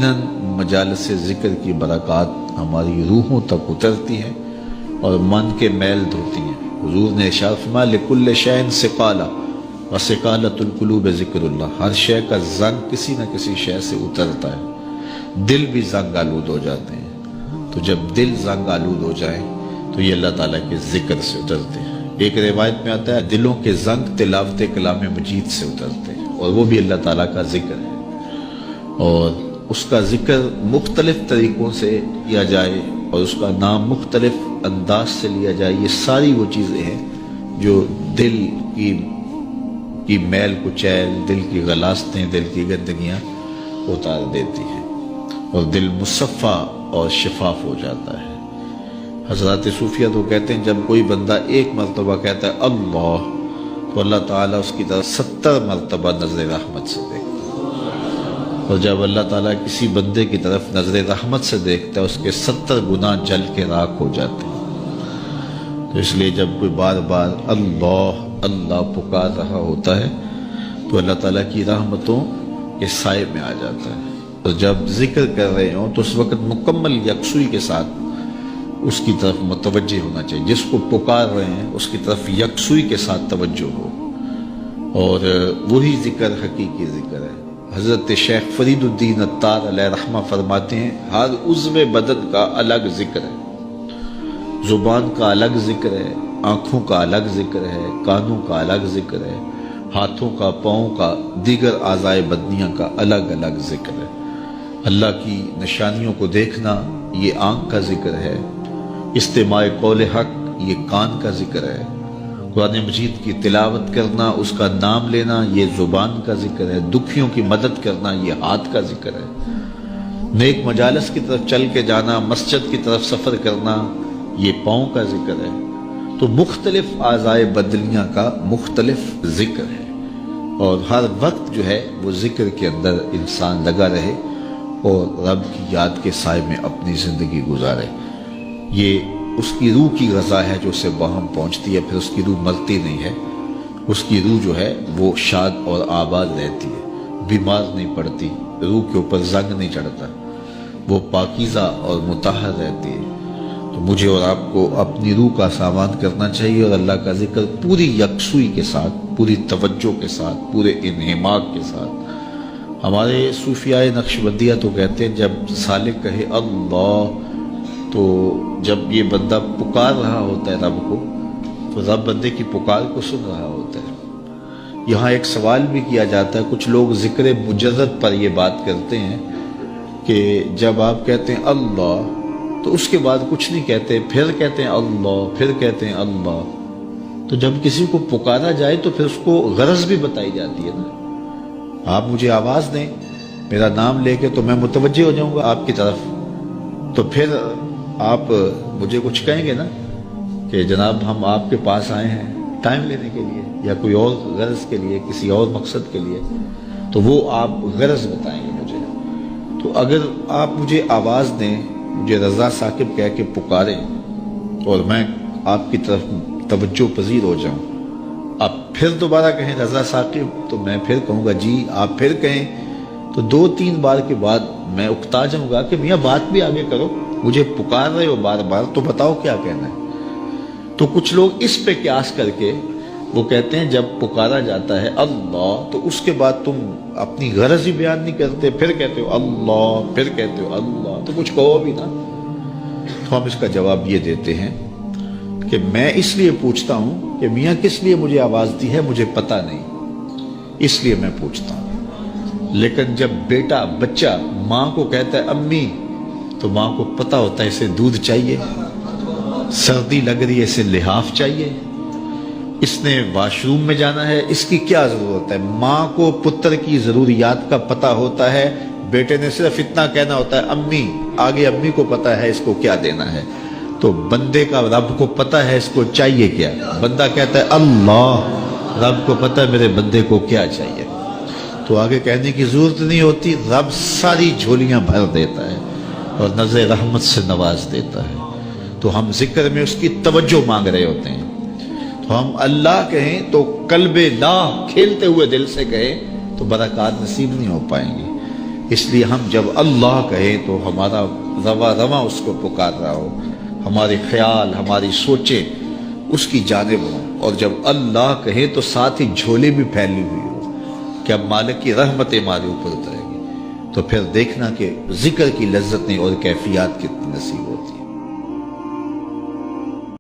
یقیناً مجالس ذکر کی برکات ہماری روحوں تک اترتی ہیں اور من کے میل دھوتی ہیں۔ حضور نے ارشاد فرمایا لکل شیء ثقالہ وثقالۃ القلوب ذکر اللہ، ہر شے کا زنگ کسی نہ کسی شے سے اترتا ہے، دل بھی زنگ آلود ہو جاتے ہیں، تو جب دل زنگ آلود ہو جائیں تو یہ اللہ تعالیٰ کے ذکر سے اترتے ہیں۔ ایک روایت میں آتا ہے دلوں کے زنگ تلاوت کلام مجید سے اترتے ہیں، اور وہ بھی اللہ تعالیٰ کا ذکر ہے، اور اس کا ذکر مختلف طریقوں سے کیا جائے اور اس کا نام مختلف انداز سے لیا جائے، یہ ساری وہ چیزیں ہیں جو دل کی میل کچیل، دل کی غلاستیں، دل کی گندگیاں اتار دیتی ہیں اور دل مصفہ اور شفاف ہو جاتا ہے۔ حضرات صوفیہ تو کہتے ہیں جب کوئی بندہ ایک مرتبہ کہتا ہے اللہ، تو اللہ تعالیٰ اس کی طرف 70 مرتبہ نظر رحمت سے دیکھتا ہے، اور جب اللہ تعالیٰ کسی بندے کی طرف نظر رحمت سے دیکھتا ہے اس کے 70 گناہ جل کے راکھ ہو جاتے ہیں۔ تو اس لیے جب کوئی بار بار اللہ اللہ پکار رہا ہوتا ہے تو اللہ تعالیٰ کی رحمتوں کے سائے میں آ جاتا ہے، اور جب ذکر کر رہے ہوں تو اس وقت مکمل یکسوئی کے ساتھ اس کی طرف متوجہ ہونا چاہیے، جس کو پکار رہے ہیں اس کی طرف یکسوئی کے ساتھ توجہ ہو، اور وہی ذکر حقیقی ذکر ہے۔ حضرت شیخ فرید الدین عطار علیہ رحمہ فرماتے ہیں ہر عضو بدن کا الگ ذکر ہے، زبان کا الگ ذکر ہے، آنکھوں کا الگ ذکر ہے، کانوں کا الگ ذکر ہے، ہاتھوں کا، پاؤں کا، دیگر اعضائے بدنیاں کا الگ الگ ذکر ہے۔ اللہ کی نشانیوں کو دیکھنا یہ آنکھ کا ذکر ہے، استماع قول حق یہ کان کا ذکر ہے، قرآن مجید کی تلاوت کرنا، اس کا نام لینا یہ زبان کا ذکر ہے، دکھیوں کی مدد کرنا یہ ہاتھ کا ذکر ہے، نیک مجالس کی طرف چل کے جانا، مسجد کی طرف سفر کرنا یہ پاؤں کا ذکر ہے۔ تو مختلف اعضائے بدنیاں کا مختلف ذکر ہے، اور ہر وقت جو ہے وہ ذکر کے اندر انسان لگا رہے اور رب کی یاد کے سائے میں اپنی زندگی گزارے۔ یہ اس کی روح کی غذا ہے جو اسے باہم پہنچتی ہے، پھر اس کی روح مرتی نہیں ہے، اس کی روح جو ہے وہ شاد اور آباد رہتی ہے، بیمار نہیں پڑتی، روح کے اوپر زنگ نہیں چڑھتا، وہ پاکیزہ اور مطہر رہتی ہے۔ تو مجھے اور آپ کو اپنی روح کا سامان کرنا چاہیے اور اللہ کا ذکر پوری یکسوئی کے ساتھ، پوری توجہ کے ساتھ، پورے انہماک کے ساتھ۔ ہمارے صوفیاء نقشبندیہ تو کہتے ہیں جب سالک کہے اللہ، تو جب یہ بندہ پکار رہا ہوتا ہے رب کو، تو رب بندے کی پکار کو سن رہا ہوتا ہے۔ یہاں ایک سوال بھی کیا جاتا ہے، کچھ لوگ ذکر مجرد پر یہ بات کرتے ہیں کہ جب آپ کہتے ہیں اللہ تو اس کے بعد کچھ نہیں کہتے، پھر کہتے ہیں اللہ، پھر کہتے ہیں اللہ۔ تو جب کسی کو پکارا جائے تو پھر اس کو غرض بھی بتائی جاتی ہے نا، آپ مجھے آواز دیں، میرا نام لے کے تو میں متوجہ ہو جاؤں گا آپ کی طرف، تو پھر آپ مجھے کچھ کہیں گے نا کہ جناب ہم آپ کے پاس آئے ہیں ٹائم لینے کے لیے یا کوئی اور غرض کے لیے، کسی اور مقصد کے لیے، تو وہ آپ غرض بتائیں گے مجھے۔ تو اگر آپ مجھے آواز دیں، مجھے رضا ثاقب کہہ کے پکاریں اور میں آپ کی طرف توجہ پذیر ہو جاؤں، آپ پھر دوبارہ کہیں رضا ثاقب، تو میں پھر کہوں گا جی، آپ پھر کہیں، تو 2-3 بار کے بعد میں اکتا جاؤں گا کہ میاں بات بھی آگے کرو، مجھے پکار رہے ہو بار بار تو بتاؤ کیا کہنا ہے۔ تو کچھ لوگ اس پہ قیاس کر کے وہ کہتے ہیں جب پکارا جاتا ہے اللہ تو اس کے بعد تم اپنی غرض ہی بیان نہیں کرتے، پھر کہتے ہو اللہ، پھر کہتے ہو اللہ، تو کچھ کہو بھی نا۔ تو ہم اس کا جواب یہ دیتے ہیں کہ میں اس لیے پوچھتا ہوں کہ میاں کس لیے مجھے آواز دی ہے مجھے پتہ نہیں، اس لیے میں پوچھتا ہوں۔ لیکن جب بیٹا، بچہ ماں کو کہتا ہے امی، تو ماں کو پتہ ہوتا ہے اسے دودھ چاہیے، سردی لگ رہی ہے اسے لحاف چاہیے، اس نے واش روم میں جانا ہے، اس کی کیا ضرورت ہے۔ ماں کو پتر کی ضروریات کا پتہ ہوتا ہے، بیٹے نے صرف اتنا کہنا ہوتا ہے امی، آگے امی کو پتہ ہے اس کو کیا دینا ہے۔ تو بندے کا رب کو پتہ ہے اس کو چاہیے کیا، بندہ کہتا ہے اللہ، رب کو پتہ ہے میرے بندے کو کیا چاہیے، تو آگے کہنے کی ضرورت نہیں ہوتی، رب ساری جھولیاں بھر دیتا ہے اور نظر رحمت سے نواز دیتا ہے۔ تو ہم ذکر میں اس کی توجہ مانگ رہے ہوتے ہیں، تو ہم اللہ کہیں تو قلب لا کھیلتے ہوئے دل سے کہیں تو برکات نصیب نہیں ہو پائیں گی۔ اس لیے ہم جب اللہ کہیں تو ہمارا رواں رواں اس کو پکار رہا ہو، ہمارے خیال ہماری سوچیں اس کی جانب ہوں، اور جب اللہ کہیں تو ساتھ ہی جھولے بھی پھیلی ہوئی ہو کہ اب مالک کی رحمتیں ہمارے اوپر اترے گی، تو پھر دیکھنا کہ ذکر کی لذتیں اور کیفیات کتنی نصیب ہوتی ہیں۔